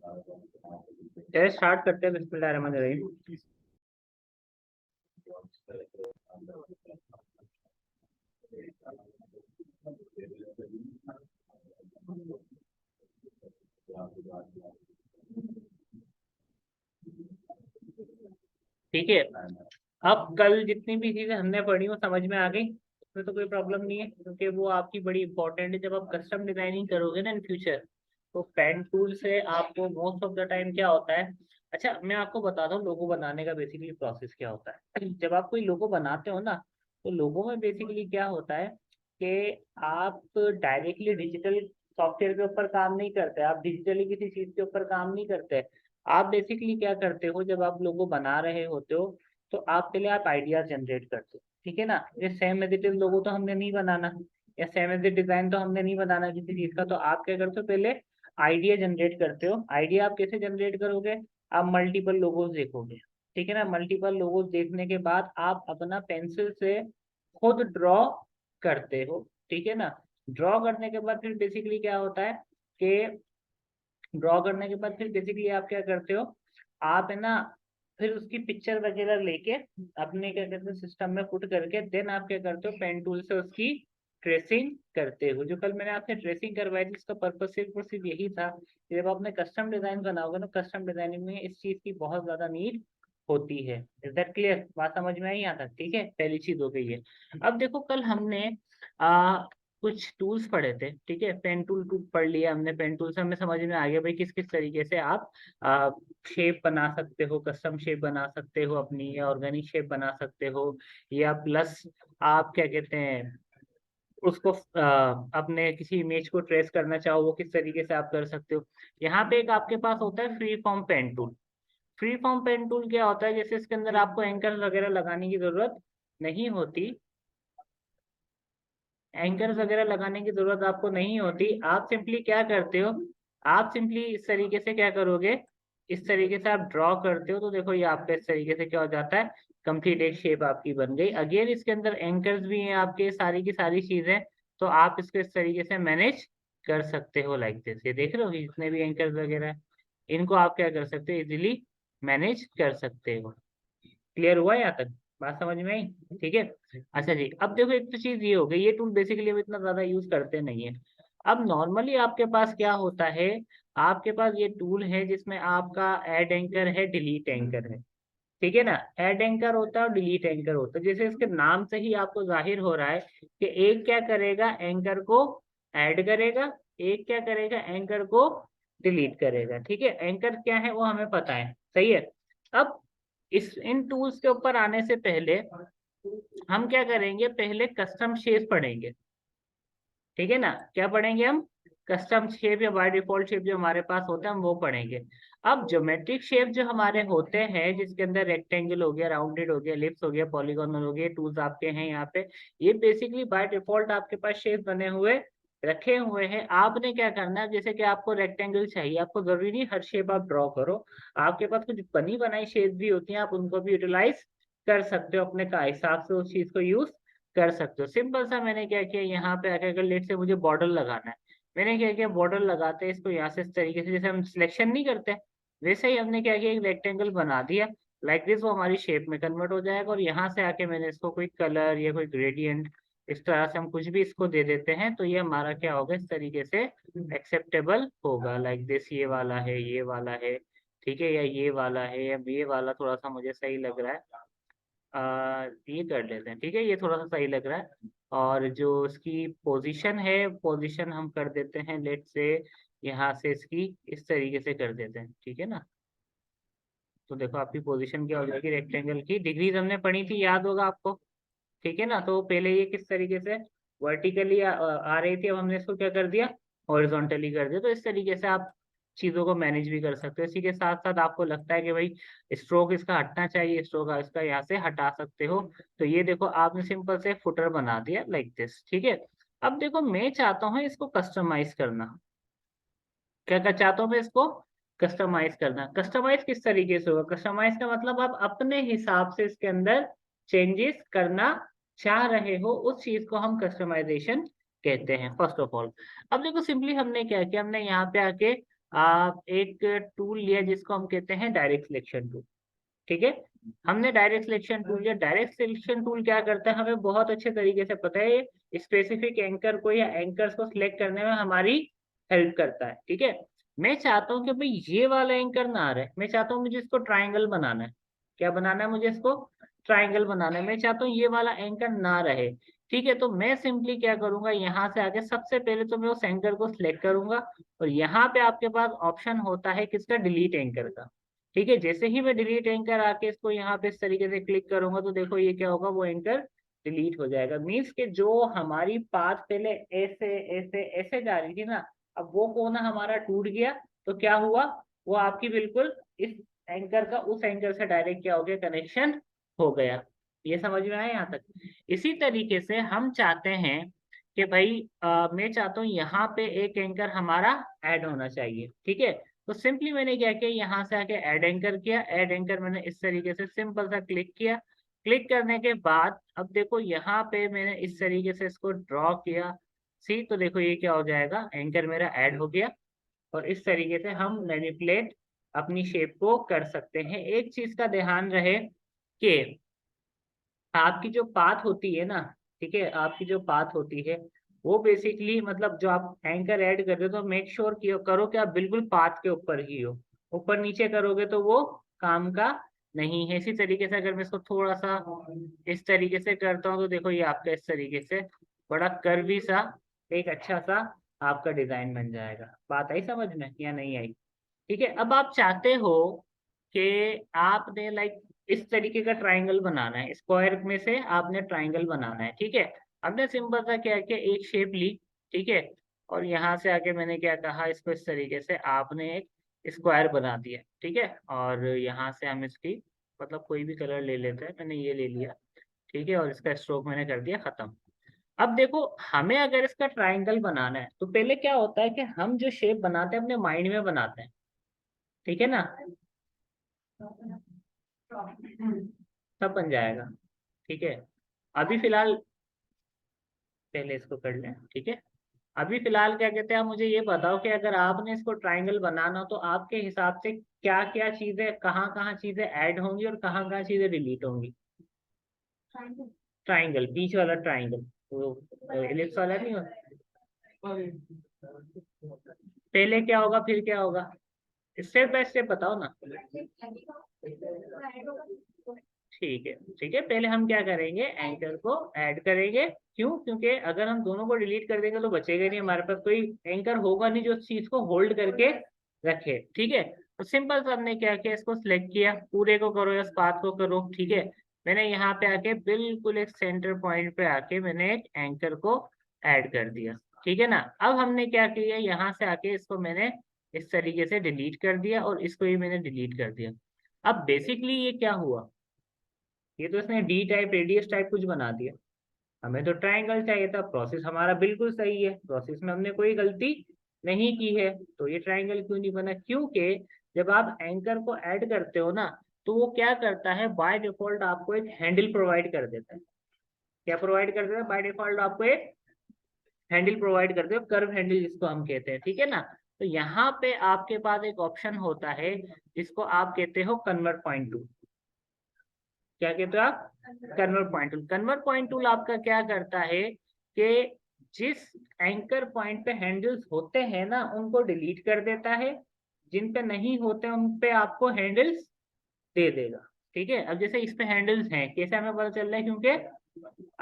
चलिए स्टार्ट करते हैं, बिस्मिल्लाहिर्रहमानिर्रहीम। ठीक है, अब कल जितनी भी चीजें हमने पढ़ी वो समझ में आ गई, उसमें तो कोई प्रॉब्लम नहीं है, क्योंकि वो आपकी बड़ी इंपॉर्टेंट है। जब आप कस्टम डिजाइनिंग करोगे ना इन फ्यूचर, तो पेन टूल से आपको मोस्ट ऑफ द टाइम क्या होता है। अच्छा, मैं आपको बताता हूँ लोगो बनाने का बेसिकली प्रोसेस क्या होता है। जब आप कोई लोगो बनाते हो ना, तो लोगो में बेसिकली क्या होता है कि आप डायरेक्टली डिजिटल सॉफ्टवेयर के ऊपर काम नहीं करते, आप डिजिटली किसी चीज के ऊपर काम नहीं करते। आप बेसिकली क्या करते हो, जब आप लोगो बना रहे होते हो, तो आप पहले आप आइडियाज जनरेट करते हो। ठीक है ना, ये सेम एज इट इज लोगो तो हमने नहीं बनाना, या सेम एज इट डिजाइन तो हमने नहीं बनाना किसी चीज का। तो आप क्या करते हो, पहले आइडिया जनरेट करते हो। आइडिया आप कैसे जनरेट करोगे, आप मल्टीपल लोगोज देखोगे। ठीक है ना, मल्टीपल लोगोज देखने के बाद आप अपना पेंसिल से खुद ड्रॉ करते हो। ठीक है ना, ड्रॉ करने के बाद फिर बेसिकली क्या होता है कि ड्रॉ करने के बाद फिर बेसिकली आप क्या करते हो, आप है ना फिर उसकी पिक्चर वगैरह लेके अपने क्या कहते हैं सिस्टम में पुट करके देन आप क्या करते हो, पेन टूल से उसकी ट्रेसिंग करते हो। जो कल मैंने आपसे ट्रेसिंग करवाई थी, इसका पर्पज सिर्फ और सिर्फ यही था कि जब आपने कस्टम डिजाइन बनाओगे ना, कस्टम डिजाइनिंग में इस चीज की बहुत ज्यादा नीड होती है। Is that clear? बात समझ में आई यहाँ तक? ठीक है, पहली चीज हो गई है। अब देखो, कल हमने कुछ टूल्स पढ़े थे। ठीक है, पेन टूल पढ़ लिया हमने। पेन टूल से हमें समझ में आ गया भाई किस किस तरीके से आप शेप बना सकते हो, कस्टम शेप बना सकते हो अपनी, या ऑर्गेनिक शेप बना सकते हो, या प्लस आप क्या कहते हैं उसको अपने किसी इमेज को ट्रेस करना चाहो, वो किस तरीके से आप कर सकते हो। यहाँ पे एक आपके पास होता है free form pen tool. Free form pen tool क्या होता है, जैसे इसके अंदर आपको एंकर वगैरह लगाने की जरूरत नहीं होती। एंकर्स वगैरह लगाने की जरूरत आपको नहीं होती। आप सिंपली क्या करते हो, आप सिंपली इस तरीके से क्या करोगे, इस तरीके से आप ड्रॉ करते हो, तो देखो ये आपका इस तरीके से क्या हो जाता है, कंप्लीट एक शेप आपकी बन गई। अगेन इसके अंदर एंकर्स भी हैं आपके, सारी की सारी चीजें, तो आप इसको इस तरीके से मैनेज कर सकते हो लाइक दिस। ये देख रहे हो कि जितने भी एंकर्स वगैरह हैं, इनको आप क्या कर सकते हो, इजिली मैनेज कर सकते हो। क्लियर हुआ यहाँ तक? बात समझ में आई? ठीक है। अच्छा जी, अब देखो एक तो चीज ये हो गई, ये टूल बेसिकली हम इतना ज्यादा यूज करते नहीं है। अब नॉर्मली आपके पास क्या होता है, आपके पास ये टूल है जिसमें आपका ऐड एंकर है, डिलीट एंकर है। ठीक है ना, ऐड एंकर होता है और डिलीट एंकर होता है। जैसे इसके नाम से ही आपको जाहिर हो रहा है कि एक क्या करेगा, एंकर को ऐड करेगा, एक क्या करेगा, एंकर को डिलीट करेगा। ठीक है, एंकर क्या है वो हमें पता है, सही है। अब इस इन टूल्स के ऊपर आने से पहले हम क्या करेंगे, पहले कस्टम शेप पढ़ेंगे। ठीक है ना, क्या पढ़ेंगे हम, कस्टम शेप या बाय डिफॉल्ट शेप जो हमारे पास होता है हम वो पढ़ेंगे। अब ज्योमेट्रिक शेप जो हमारे होते हैं, जिसके अंदर रेक्टेंगल हो गया, राउंडेड हो गया, एलिप्स हो गया, पॉलीगोनल हो गया, टूल्स आपके हैं यहाँ पे। ये बेसिकली बाय डिफॉल्ट आपके पास शेप बने हुए रखे हुए हैं। आपने क्या करना है, जैसे कि आपको रेक्टेंगल चाहिए, आपको जरूरी नहीं हर शेप आप ड्रॉ करो, आपके पास कुछ बनी बनाई शेप भी होती हैं, आप उनको भी यूटिलाइज कर सकते हो, अपने का हिसाब से उस चीज को यूज कर सकते हो। सिंपल सा मैंने क्या किया, यहाँ पे आकर लेट से मुझे बॉर्डर लगाना है, मैंने क्या किया, बॉर्डर लगाते हैं इसको यहाँ से इस तरीके से, जैसे हम सिलेक्शन नहीं करते वैसे ही हमने क्या किया, एक रेक्टेंगल बना दिया लाइक दिस, वो हमारी शेप में कन्वर्ट हो जाएगा। और यहाँ से आके मैंने इसको कोई कलर या कोई ग्रेडियंट इस तरह से हम कुछ भी इसको दे देते हैं, तो ये हमारा क्या होगा, इस तरीके से एक्सेप्टेबल होगा लाइक दिस। ये वाला है, ये वाला है, ठीक है, या ये वाला है, या ये वाला थोड़ा सा मुझे सही लग रहा है, ये कर लेते हैं। ठीक है, ये थोड़ा सा सही लग रहा है। और जो इसकी पोजीशन है, पोजीशन हम कर देते हैं लेट से, यहाँ से इसकी इस तरीके से कर देते हैं। ठीक है ना, तो देखो आपकी पोजीशन क्या हो जाएगी, रेक्टेंगल की डिग्रीज हमने पढ़ी थी, याद होगा आपको। ठीक है ना, तो पहले ये किस तरीके से वर्टिकली आ रही थी, अब हमने इसको क्या कर दिया, हॉरिजॉन्टली कर दिया। तो इस तरीके से आप चीजों को मैनेज भी कर सकते हो। इसी के साथ साथ आपको लगता है कि भाई स्ट्रोक इसका हटना चाहिए, स्ट्रोक इसका यहाँ से हटा सकते हो। तो ये देखो आपने सिंपल से फुटर बना दिया लाइक दिस। ठीक है, अब देखो मैं चाहता हूँ इसको कस्टमाइज करना। क्या क्या चाहता हूँ मैं इसको कस्टमाइज करना। कस्टमाइज किस तरीके से होगा, कस्टमाइज का मतलब आप अपने हिसाब से इसके अंदर चेंजेस करना चाह रहे हो, उस चीज को हम कस्टमाइजेशन कहते हैं फर्स्ट ऑफ ऑल। अब देखो सिंपली हमने क्या किया, हमने यहाँ पे आके आप एक टूल लिया जिसको हम कहते हैं डायरेक्ट सिलेक्शन टूल। ठीक है, हमने डायरेक्ट सिलेक्शन टूल या डायरेक्ट सिलेक्शन टूल क्या करता है, हमें बहुत अच्छे तरीके से पता है, स्पेसिफिक एंकर को या एंकर्स को सिलेक्ट करने में हमारी हेल्प करता है। ठीक है, मैं चाहता हूँ कि भाई ये वाला एंकर ना आ रहे, मैं चाहता हूँ मुझे इसको ट्राइंगल बनाना है। क्या बनाना है मुझे इसको? ट्राइंगल बनाना है। मैं चाहता हूँ ये वाला एंकर ना रहे। ठीक है, तो मैं सिंपली क्या करूंगा, यहाँ से आके सबसे पहले तो मैं उस एंकर को सिलेक्ट करूंगा, और यहाँ पे आपके पास ऑप्शन होता है किसका? डिलीट एंकर का। ठीक है, जैसे ही मैं डिलीट एंकर आके इसको यहाँ पे इस तरीके से क्लिक करूंगा तो देखो ये क्या होगा, वो एंकर डिलीट हो जाएगा। मीन्स के जो हमारी पाथ पहले ऐसे ऐसे ऐसे जा रही थी ना, अब वो कोना हमारा टूट गया, तो क्या हुआ, वो आपकी बिल्कुल इस एंकर का उस एंकर से डायरेक्ट क्या हो गया, कनेक्शन हो गया। ये समझ में आया यहाँ तक? इसी तरीके से हम चाहते हैं कि भाई मैं चाहता हूँ यहाँ पे एक एंकर हमारा ऐड होना चाहिए। ठीक है, तो सिंपली मैंने क्या किया, यहाँ से आके ऐड एंकर किया। ऐड एंकर मैंने इस तरीके से सिंपल सा क्लिक किया। क्लिक करने के बाद अब देखो यहाँ पे मैंने इस तरीके से इसको ड्रॉ किया। सी, तो देखो ये क्या हो जाएगा, एंकर मेरा ऐड हो गया। और इस तरीके से हम मैनिपुलेट अपनी शेप को कर सकते हैं। एक चीज का ध्यान रहे कि आपकी जो पाथ होती है ना, ठीक है, आपकी जो पाथ होती है वो बेसिकली मतलब जो आप एंकर ऐड कर रहे हो, तो मेक श्योर करो कि आप बिल्कुल पाथ के ऊपर ही हो। ऊपर नीचे करोगे तो वो काम का नहीं है। इसी तरीके से अगर मैं इसको थोड़ा सा इस तरीके से करता हूँ तो देखो ये आपका इस तरीके से बड़ा कर्वी सा एक अच्छा सा आपका डिजाइन बन जाएगा। बात आई समझ में या नहीं आई? ठीक है, अब आप चाहते हो कि आपने लाइक इस तरीके का ट्राइंगल बनाना है, स्क्वायर में से आपने ट्राइंगल बनाना है। ठीक है, हमने सिंपल सा क्या किया, एक शेप ली। ठीक है, और यहाँ से आके मैंने क्या कहा, इसको इस तरीके से आपने एक स्क्वायर बना दिया। ठीक है, और यहाँ से हम इसकी मतलब कोई भी कलर ले लेते हैं, मैंने ये ले लिया। ठीक है, और इसका स्ट्रोक मैंने कर दिया खत्म। अब देखो हमें अगर इसका ट्राइंगल बनाना है तो पहले क्या होता है कि हम जो शेप बनाते हैं अपने माइंड में बनाते हैं। ठीक है ना, सब बन जाएगा। ठीक है, अभी फिलहाल पहले इसको कर लें। ठीक है, अभी फिलहाल क्या कहते हैं, आप मुझे ये बताओ कि अगर आपने इसको ट्राइंगल बनाना हो तो आपके हिसाब से क्या क्या चीजें, कहाँ कहाँ चीजें ऐड होंगी और कहाँ कहाँ चीजें डिलीट होंगी? ट्राइंगल, बीच वाला ट्राइंगल, वो एलिप्स वाला नहीं होता। पहले क्या होगा फिर क्या होगा, स्टेप बाय स्टेप बताओ ना। ठीक है, ठीक है, पहले हम क्या करेंगे, एंकर को ऐड करेंगे। क्यों? क्योंकि अगर हम दोनों को डिलीट कर देंगे तो बचेगा नहीं, हमारे पास कोई एंकर होगा नहीं जो उस चीज को होल्ड करके रखे। ठीक है, तो सिंपल सा हमने क्या किया, इसको सिलेक्ट किया, पूरे को करो या पाथ को करो। ठीक है, मैंने यहाँ पे आके बिल्कुल एक सेंटर पॉइंट पे आके मैंने एक एंकर को ऐड कर दिया। ठीक है ना, अब हमने क्या किया, यहाँ से आके इसको मैंने इस तरीके से डिलीट कर दिया और इसको ही मैंने डिलीट कर दिया। अब बेसिकली ये क्या हुआ, ये तो इसने डी टाइप रेडियस टाइप कुछ बना दिया। हमें तो ट्रायंगल चाहिए था। प्रोसेस हमारा बिल्कुल सही है, प्रोसेस में हमने कोई गलती नहीं की है, तो ये ट्रायंगल क्यों नहीं बना? क्योंकि जब आप एंकर को ऐड करते हो ना, तो वो क्या करता है, बाय डिफॉल्ट आपको एक हैंडल प्रोवाइड कर देता है। क्या प्रोवाइड कर देता है? बाय डिफॉल्ट आपको एक हैंडल प्रोवाइड करते हो, कर्व हैंडल जिसको हम कहते हैं। ठीक है ना, तो यहाँ पे आपके पास एक ऑप्शन होता है जिसको आप कहते हो कन्वर्ट पॉइंट टूल। क्या कहते हो आप? Convert point tool. Convert point tool आपका क्या करता है कि जिस एंकर पॉइंट पे हैंडल्स होते हैं ना उनको डिलीट कर देता है, जिन पे नहीं होते उन पे आपको हैंडल्स दे देगा। ठीक है, अब जैसे इस पे हैंडल्स हैं, कैसे हमें पता चल रहा है? क्योंकि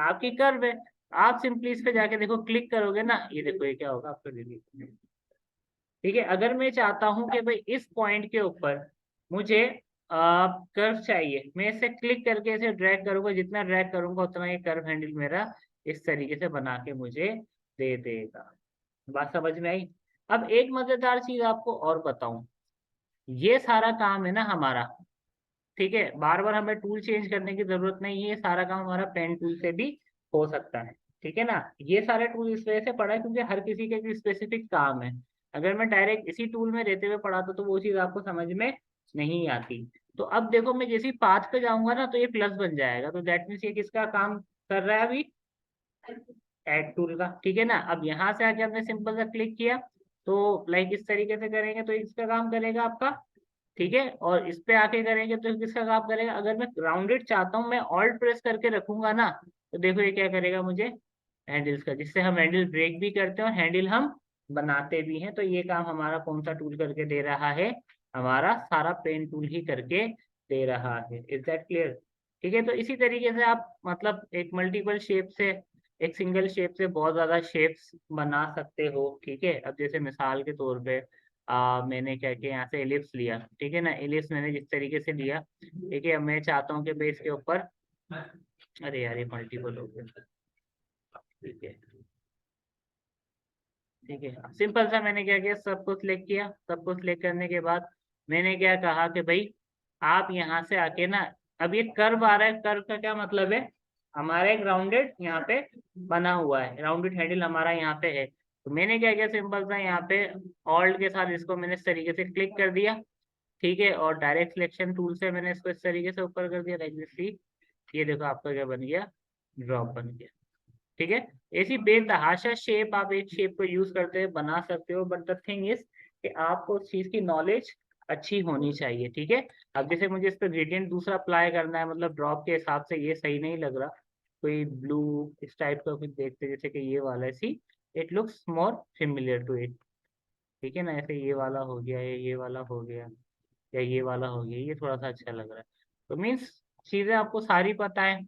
आपकी कर्व है। आप सिंपली इस पे जाके देखो, क्लिक करोगे ना, ये देखो ये क्या होगा, आपको डिलीट। ठीक है, अगर मैं चाहता हूं कि भाई इस पॉइंट के ऊपर मुझे कर्व चाहिए, मैं इसे क्लिक करके इसे ड्रैग करूंगा, जितना ड्रैग करूंगा उतना ये कर्व हैंडल मेरा इस तरीके से बना के मुझे दे देगा। बात समझ में आई? अब एक मजेदार चीज आपको और बताऊं, ये सारा काम है ना हमारा, ठीक है, बार बार हमें टूल चेंज करने की जरूरत नहीं है, ये सारा काम हमारा पेन टूल से भी हो सकता है। ठीक है ना, ये सारे टूल इस वजह से पढ़ा है क्योंकि हर किसी के एक स्पेसिफिक काम है। अगर मैं डायरेक्ट इसी टूल में रहते हुए पढ़ाता तो वो चीज आपको समझ में नहीं आती। तो अब देखो मैं जैसे पाथ पे जाऊंगा ना तो ये प्लस बन जाएगा, तो दैट मीन्स ये किसका काम कर रहा है अभी? ऐड टूल का। ठीक है ना, अब यहाँ से आके हमने सिंपल सा क्लिक किया, तो लाइक इस तरीके से करेंगे तो इसका काम करेगा आपका, ठीक है। और इस पे आके करेंगे तो किसका काम करेगा। अगर मैं राउंडेड चाहता हूँ, मैं ऑल्ट प्रेस करके रखूंगा ना, तो देखो ये क्या करेगा मुझे, हैंडल्स का, जिससे हम हैंडल ब्रेक भी करते हैं और हैंडल हम बनाते भी हैं। तो ये काम हमारा कौन सा टूल करके दे रहा है, हमारा सारा पेन टूल ही करके दे रहा है। Is that clear. ठीक है, तो इसी तरीके से आप मतलब एक मल्टीपल शेप से, एक सिंगल शेप से बहुत ज्यादा शेप्स बना सकते हो। ठीक है, अब जैसे मिसाल के तौर पे मैंने क्या किया, यहाँ से एलिप्स लिया, ठीक है ना। एलिप्स मैंने जिस तरीके से लिया, ठीक है, मैं चाहता हूँ कि बेस के ऊपर, अरे यार ये मल्टीपल हो गया, ठीक है, ठीक है। सिंपल सा मैंने क्या किया, सबको सिलेक्ट किया। सबको सिलेक्ट करने के बाद मैंने क्या कहा कि भाई आप यहाँ से आके ना, अब ये कर्व आ रहा है, कर्व का क्या मतलब है, हमारा एक राउंडेड यहाँ पे बना हुआ है, राउंडेड हैंडल हमारा यहाँ पे है। तो मैंने क्या किया, सिंपल सा यहाँ पे ऑल्ट के साथ इसको मैंने इस तरीके से क्लिक कर दिया, ठीक है। और डायरेक्ट सिलेक्शन टूल से मैंने इसको इस तरीके से ऊपर कर दिया, लाइक दिस। ये देखो आपका क्या बन गया, ड्रॉप बन गया, ठीक है। ऐसी बेतहाशा शेप आप एक शेप को यूज करते हुए बना सकते हो, बट द थिंग इज कि आपको उस चीज की नॉलेज अच्छी होनी चाहिए, ठीक है। अब जैसे मुझे इस पर ग्रेडियंट दूसरा अप्लाई करना है, मतलब ड्रॉप के हिसाब से ये सही नहीं लग रहा, कोई ब्लू इस टाइप का कुछ देखते जैसे कि ये वाला है, see it looks more similar to it, ठीक है ना। ऐसे ये वाला हो गया, ये वाला हो गया, या ये वाला हो गया, ये थोड़ा सा अच्छा लग रहा है। तो मीन्स चीजें आपको सारी पता है,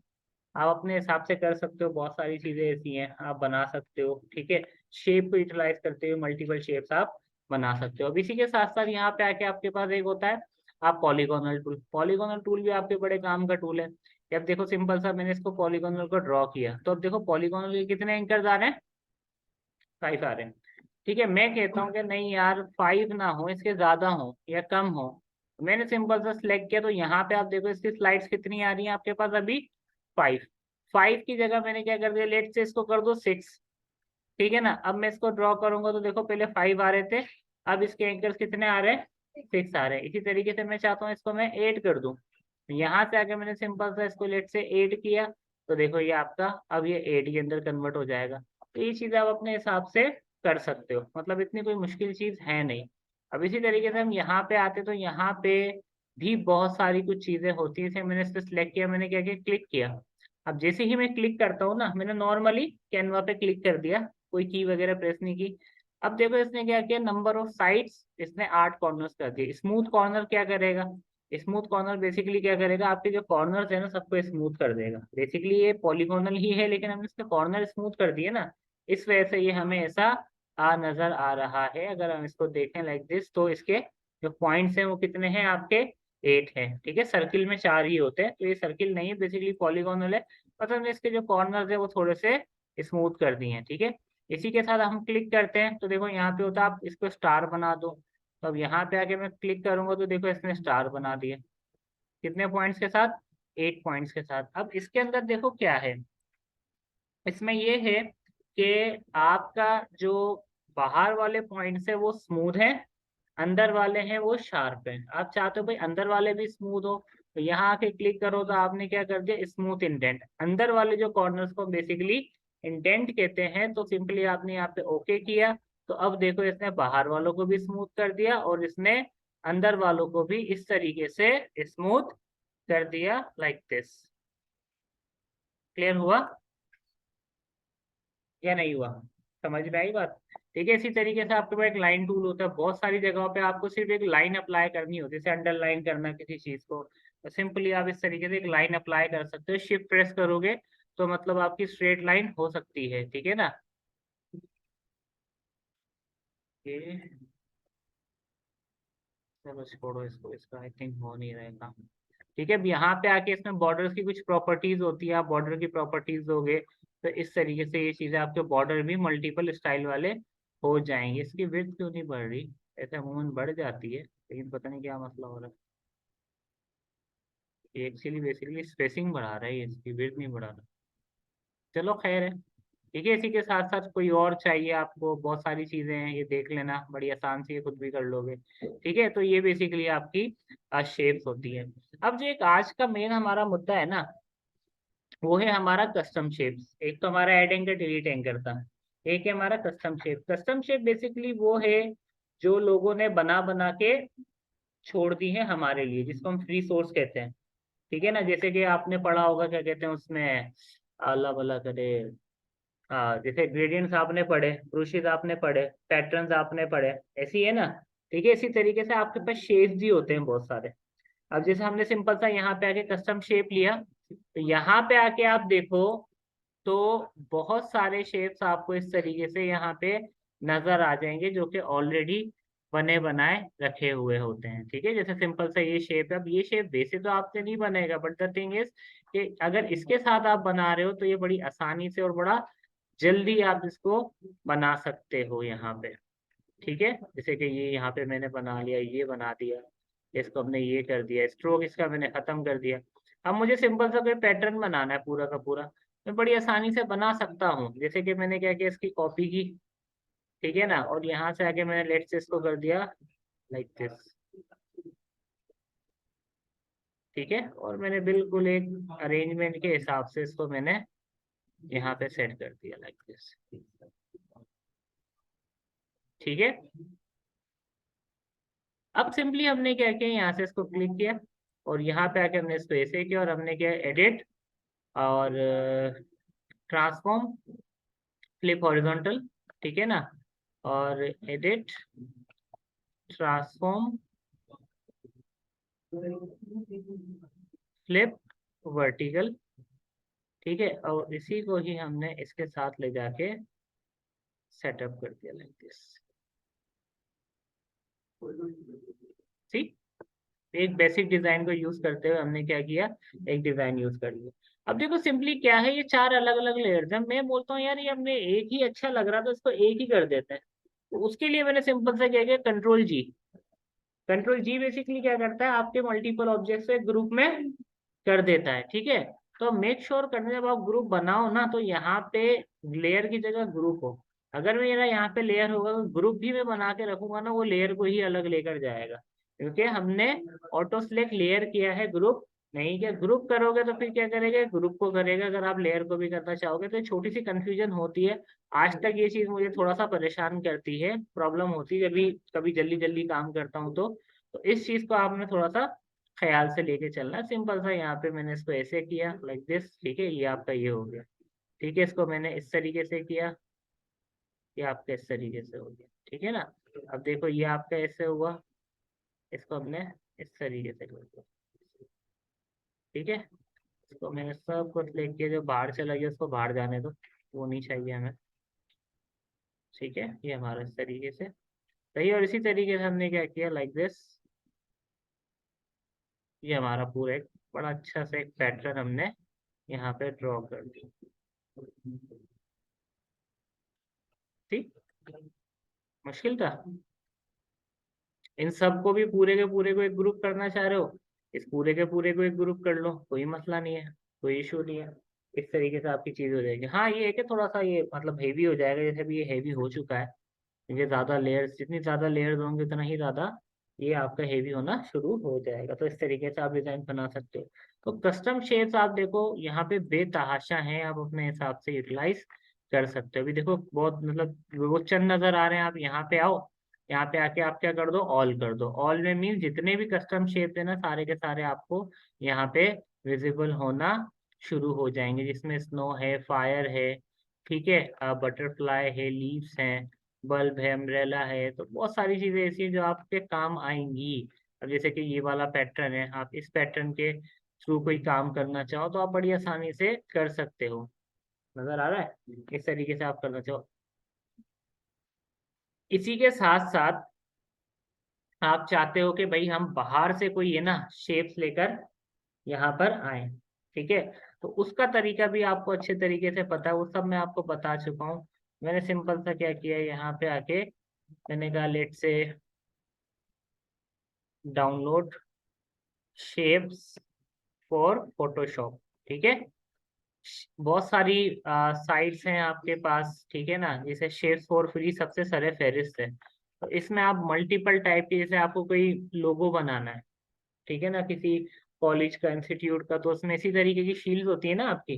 आप अपने हिसाब से कर सकते हो। बहुत सारी चीजें ऐसी हैं आप बना सकते हो, ठीक है। शेप को यूटिलाइज करते हुए मल्टीपल शेप्स आप बना सकते हो। अब इसी के साथ साथ यहाँ पे आके आपके पास एक होता है आप पॉलीगोनल टूल। पॉलीगोनल टूल भी आपके बड़े काम का टूल है। अब देखो सिंपल सा मैंने इसको पॉलीगोनल को ड्रॉ किया, तो अब देखो पॉलीगोनल के कितने एंकर्स आ रहे हैं, 5 आ रहे हैं, ठीक है। मैं कहता हूँ कि नहीं यार 5 ना हो, इसके ज्यादा हो या कम हो। मैंने सिंपल सा सिलेक्ट किया, तो यहाँ पे आप देखो इसकी स्लाइड्स कितनी आ रही है आपके पास अभी, 5। 5 की जगह मैंने क्या कर दिया, लेट से इसको कर दो 6, ठीक है ना। अब मैं इसको ड्रॉ करूंगा तो देखो पहले 5 आ रहे थे, अब इसके एंकर्स कितने आ रहे हैं, 6 आ रहे हैं। इसी तरीके से मैं चाहता हूँ इसको मैं 8 कर दूं, यहाँ से आके मैंने सिंपल सा इसको लेट से 8 किया, तो देखो ये आपका अब ये 8 के अंदर कन्वर्ट हो जाएगा। तो ये चीज़ आप अपने हिसाब से कर सकते हो, मतलब इतनी कोई मुश्किल चीज़ है नहीं। अब इसी तरीके से हम यहाँ पे आते तो यहाँ पे भी बहुत सारी कुछ चीज़ें होती हैं। जैसे मैंने इसको सिलेक्ट किया, मैंने क्या किया, क्लिक किया। अब जैसे ही मैं क्लिक करता हूँ ना, मैंने नॉर्मली कैनवा पे क्लिक कर दिया, कोई की वगैरह प्रेस नहीं की। अब देखो इसने क्या किया, नंबर ऑफ साइड्स इसने 8 कॉर्नर्स कर दिए। स्मूथ कॉर्नर क्या करेगा, स्मूथ कॉर्नर बेसिकली क्या करेगा, आपके जो कॉर्नर्स है ना सबको स्मूथ कर देगा। बेसिकली ये पॉलीगोनल ही है, लेकिन हमने इसके कॉर्नर स्मूथ कर दिए ना, इस वजह से ये हमें ऐसा नजर आ रहा है। अगर हम इसको देखें लाइक दिस, तो इसके जो पॉइंट्स हैं वो कितने हैं आपके, 8 है, ठीक है। सर्किल में 4 ही होते हैं, तो ये सर्किल नहीं है, बेसिकली पॉलीगोनल है। मतलब हमने इसके जो कॉर्नर्स है वो थोड़े से स्मूथ कर दिए हैं, ठीक है। इसी के साथ हम क्लिक करते हैं तो देखो यहाँ पे होता है आप इसको स्टार बना दो। तो अब यहाँ पे आके मैं क्लिक करूंगा तो देखो इसने स्टार बना दिया, कितने पॉइंट्स के साथ, 8 पॉइंट्स के साथ। अब इसके अंदर देखो क्या है, इसमें ये है कि आपका जो बाहर वाले पॉइंट्स है वो स्मूथ है, अंदर वाले हैं वो शार्प है। आप चाहते हो भाई अंदर वाले भी स्मूथ हो, तो यहाँ आके क्लिक करो तो आपने क्या कर दिया, स्मूथ इंडेंट। अंदर वाले जो कॉर्नर्स को बेसिकली इंडेंट कहते हैं। तो सिंपली आपने यहाँ पे ओके किया, तो अब देखो इसने बाहर वालों को भी स्मूथ कर दिया और इसने अंदर वालों को भी इस तरीके से स्मूथ कर दिया, लाइक दिस। क्लियर हुआ या नहीं हुआ, समझ में आई बात। ठीक है, इसी तरीके से आपके पास एक लाइन टूल होता है। बहुत सारी जगहों पे आपको सिर्फ एक लाइन अप्लाई करनी होती है, जैसे अंडरलाइन करना किसी चीज को, तो सिंपली आप इस तरीके से एक लाइन अप्लाई कर सकते हो। शिफ्ट प्रेस करोगे तो मतलब आपकी स्ट्रेट लाइन हो सकती है, ठीक है ना। ये चलो छोड़ो इसको, इसका आई थिंक हो नहीं रहेगा। ठीक है, अब यहाँ पे आके इसमें बॉर्डर्स की कुछ प्रॉपर्टीज होती है, आप बॉर्डर की प्रॉपर्टीज दोगे तो इस तरीके से ये चीजें आपके बॉर्डर भी मल्टीपल स्टाइल वाले हो जाएंगे। इसकी विड्थ क्यों नहीं बढ़ रही, ऐसे अमूमन बढ़ जाती है लेकिन पता नहीं क्या मसला हो रहा है। ये एक्चुअली बेसिकली स्पेसिंग बढ़ा रहा है, ये इसकी विड्थ नहीं बढ़ा रहा। चलो खैर है, ठीक है। इसी के साथ साथ कोई और चाहिए आपको, बहुत सारी चीजें हैं, ये देख लेना, बड़ी आसान से ये खुद भी कर लोगे, ठीक है। तो ये बेसिकली आपकी शेप्स होती है। अब जो एक आज का मेन हमारा मुद्दा है ना, वो है हमारा कस्टम शेप्स। एक तो हमारा ऐड एंकर डिलीट एंकर था, एक है हमारा custom shape. Custom shape basically वो है जो लोगों ने बना बना के छोड़ दी है हमारे लिए, जिसको हम फ्री सोर्स कहते हैं। ठीक है ना, जैसे कि आपने पढ़ा होगा क्या कहते हैं उसमें, अल्लाह भला करे, हाँ जैसे ग्रेडियंट्स आपने पढ़े, ब्रूशेस आपने पढ़े, पैटर्न्स आपने पढ़े, ऐसी है ना। ठीक है, इसी तरीके से आपके पास शेप्स भी होते हैं बहुत सारे। अब जैसे हमने सिंपल सा यहाँ पे आके कस्टम शेप लिया, तो यहाँ पे आके आप देखो तो बहुत सारे शेप्स आपको इस तरीके से यहाँ पे नजर आ जाएंगे, जो कि ऑलरेडी बने बनाए रखे हुए होते हैं। ठीक है, जैसे सिंपल सा ये शेप है। अब ये शेप वैसे तो आपसे नहीं बनेगा, बट द थिंग इज कि अगर इसके साथ आप बना रहे हो तो ये बड़ी आसानी से और बड़ा जल्दी आप इसको बना सकते हो यहाँ पे। ठीक है, जैसे कि ये यहाँ पे मैंने बना लिया, ये बना दिया, इसको हमने ये कर दिया, स्ट्रोक इसका मैंने खत्म कर दिया। अब मुझे सिंपल सा कोई पैटर्न बनाना है पूरा का पूरा, मैं बड़ी आसानी से बना सकता हूँ। जैसे कि मैंने क्या किया, इसकी कॉपी की, ठीक है ना, और यहाँ से आके मैंने लेट्स से इसको कर दिया लाइक दिस। ठीक है, और मैंने बिल्कुल एक अरेंजमेंट के हिसाब से इसको मैंने यहाँ पे सेट कर दिया लाइक दिस। ठीक है, अब सिंपली हमने क्या किया, यहाँ से इसको क्लिक किया और यहाँ पे आके हमने इसको ऐसे किया और हमने किया एडिट और ट्रांसफॉर्म फ्लिप हॉरिजॉन्टल। ठीक है ना, और एडिट ट्रांसफॉर्म फ्लिप वर्टिकल। ठीक है, और इसी को ही हमने इसके साथ ले जाके सेटअप कर दिया लाइक दिस। ठीक, एक बेसिक डिजाइन को यूज करते हुए हमने क्या किया, एक डिजाइन यूज कर लिया। अब देखो सिंपली क्या है, ये चार अलग अलग लेयर्स हैं। मैं बोलता हूँ यार ये हमने एक ही अच्छा लग रहा था, इसको एक ही कर देते हैं। तो उसके लिए मैंने सिंपल सा क्या किया, कंट्रोल जी। कंट्रोल जी बेसिकली क्या करता है, आपके मल्टीपल ऑब्जेक्ट्स को एक ग्रुप में कर देता है। ठीक है, तो मेक श्योर करना, जब आप ग्रुप बनाओ ना तो यहाँ पे लेयर की जगह ग्रुप हो। अगर मेरा यहाँ पे लेयर होगा तो ग्रुप भी मैं बना के रखूंगा ना, वो लेयर को ही अलग लेकर जाएगा, क्योंकि हमने ऑटो सेलेक्ट लेयर किया है, ग्रुप नहीं। क्या ग्रुप करोगे तो फिर क्या करेगा, ग्रुप को करेगा। अगर आप लेयर को भी करना चाहोगे तो छोटी सी कंफ्यूजन होती है। आज तक ये चीज मुझे थोड़ा सा परेशान करती है, प्रॉब्लम होती है जब भी कभी जल्दी जल्दी काम करता हूँ तो इस चीज को आपने थोड़ा सा ख्याल से लेके चलना है। सिंपल सा यहाँ पे मैंने इसको ऐसे किया लाइक दिस। ठीक है, ये आपका ये हो गया। ठीक है, इसको मैंने इस तरीके से किया, ये आपका इस तरीके से हो गया। ठीक है ना, अब देखो ये आपका ऐसे हुआ, इसको हमने इस तरीके से कर दिया। ठीक है, इसको मैंने सब कुछ लेके, जो बाहर चला गया उसको बाहर जाने दो, वो नहीं चाहिए हमें। ठीक है, ये हमारा इस तरीके से सही। और इसी तरीके से हमने क्या किया लाइक दिस, ये हमारा पूरा एक बड़ा अच्छा सा एक पैटर्न हमने यहाँ पे ड्रॉ कर दिया। ठीक, मुश्किल था। इन सबको भी पूरे के पूरे को एक ग्रुप करना चाह रहे हो, इस पूरे के पूरे को एक ग्रुप कर लो, कोई मसला नहीं है, कोई इशू नहीं है। इस तरीके से आपकी चीज हो जाएगी। हाँ ये है कि थोड़ा सा ये मतलब हेवी हो जाएगा, जैसे भी ये हेवी हो चुका है, क्योंकि ज्यादा लेयर्स, जितनी ज्यादा लेयर्स होंगे उतना ही ज्यादा ये आपका हेवी होना शुरू हो जाएगा। तो इस तरीके से आप डिजाइन बना सकते हो। तो कस्टम शेप्स आप देखो यहाँ पे बेतहाशा हैं, आप अपने हिसाब से यूटिलाइज कर सकते हो। अभी देखो बहुत मतलब वो चंद नजर आ रहे हैं, आप यहाँ पे आओ, यहाँ पे आके आप क्या कर दो, ऑल कर दो। ऑल में मीन जितने भी कस्टम शेप है ना, सारे के सारे आपको यहाँ पे विजिबल होना शुरू हो जाएंगे, जिसमें स्नो है, फायर है, ठीक है, बटरफ्लाई है, लीव्स हैं, बल्ब है, अम्ब्रेला है। तो बहुत सारी चीजें ऐसी हैं जो आपके काम आएंगी। अब जैसे कि ये वाला पैटर्न है, आप इस पैटर्न के थ्रू कोई काम करना चाहो तो आप बड़ी आसानी से कर सकते हो। नजर आ रहा है, इस तरीके से आप करना चाहो। इसी के साथ साथ आप चाहते हो कि भाई हम बाहर से कोई है ना शेप्स लेकर यहाँ पर आए, ठीक है, तो उसका तरीका भी आपको अच्छे तरीके से पता है, वो सब मैं आपको बता चुका हूँ। मैंने सिंपल सा क्या किया, यहाँ पे आके मैंने कहा लेट से डाउनलोड शेप्स फॉर फोटोशॉप। ठीक है, बहुत सारी साइट्स हैं आपके पास, ठीक है ना, जैसे शेप्स फॉर फ्री सबसे सर फहरिस्त है। तो इसमें आप मल्टीपल टाइप के, जैसे आपको कोई लोगो बनाना है, ठीक है ना, किसी कॉलेज का, इंस्टीट्यूट का, तो उसमें इसी तरीके की शील्ड होती है ना आपकी,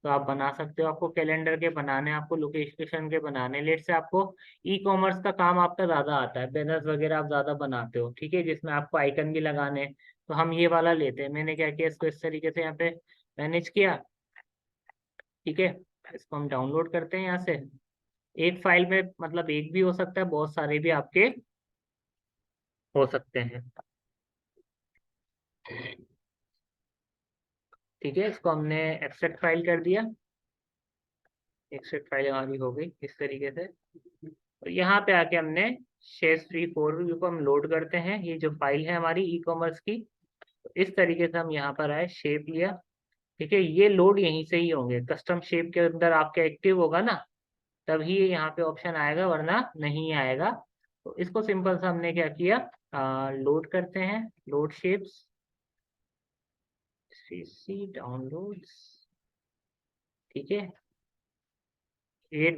तो आप बना सकते हो। आपको कैलेंडर के बनाने, आपको लोकेशन के बनाने, लेट से आपको ई कॉमर्स का काम आपका ज्यादा आता है, बैनर्स वगैरह आप ज्यादा बनाते हो, ठीक है, जिसमें आपको आइकन भी लगाने हैं। तो हम ये वाला लेते हैं। मैंने क्या किया, इसको इस तरीके से यहाँ पे मैनेज किया, ठीक है। इसको हम डाउनलोड करते हैं यहाँ से। एक फाइल में मतलब एक भी हो सकता है, बहुत सारे भी आपके हो सकते हैं, ठीक है। इसको हमने एक्सट्रैक्ट फाइल कर दिया। एक्सट्रैक्ट फाइल हमारी हो गई इस तरीके से। तो यहाँ पे आके हमने शेष 3 4 को हम लोड करते हैं। ये जो फाइल है हमारी ई कॉमर्स की, तो इस तरीके से हम यहाँ पर आए, शेप लिया, ठीक है। ये लोड यहीं से ही होंगे, कस्टम शेप के अंदर आपका एक्टिव होगा ना, तभी ये यहाँ पे ऑप्शन आएगा, वरना नहीं आएगा। तो इसको सिंपल सा हमने क्या किया, लोड करते हैं, लोड शेप्स, सी डाउनलोड्स, ठीक है। ये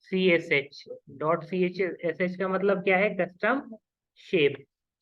.csh का मतलब क्या है, कस्टम शेप,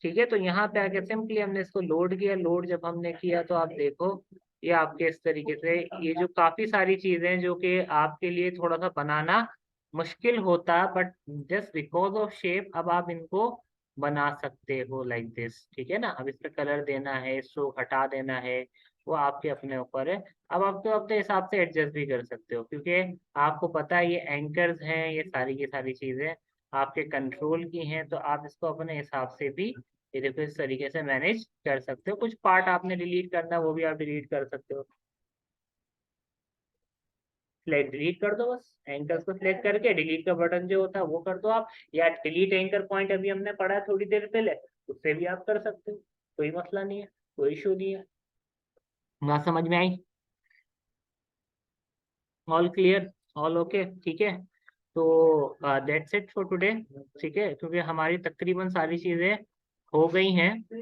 ठीक है। तो यहाँ पे आके सिंपली हमने इसको लोड किया। लोड जब हमने किया तो आप देखो ये आपके इस तरीके से, ये जो काफी सारी चीजें जो कि आपके लिए थोड़ा सा बनाना मुश्किल होता, but just because of shape अब आप इनको बना सकते हो लाइक दिस, ठीक है ना। अब इस पे कलर देना है, स्ट्रोक हटा देना है, वो आपके अपने ऊपर है। अब आप तो अपने हिसाब से एडजस्ट भी कर सकते हो, क्योंकि आपको पता है ये एंकर्स हैं, ये सारी की सारी चीजें आपके कंट्रोल की हैं, तो आप इसको अपने हिसाब से भी ये देखो इस तरीके से मैनेज कर सकते हो। कुछ पार्ट आपने डिलीट करना है वो भी आप डिलीट कर सकते हो। सिलेक्ट डिलीट कर दो, बस एंकर्स को सिलेक्ट करके डिलीट का बटन जो होता है वो कर दो आप, या डिलीट एंकर पॉइंट अभी हमने पढ़ा है थोड़ी देर पहले, उससे भी आप कर सकते हो, कोई मसला नहीं है, कोई इशू नहीं है। बात समझ में आई? ऑल क्लियर, ऑल ओके, ठीक है। तो दैट्स इट फॉर टुडे, ठीक है, क्योंकि हमारी तकरीबन सारी चीजें हो गई हैं।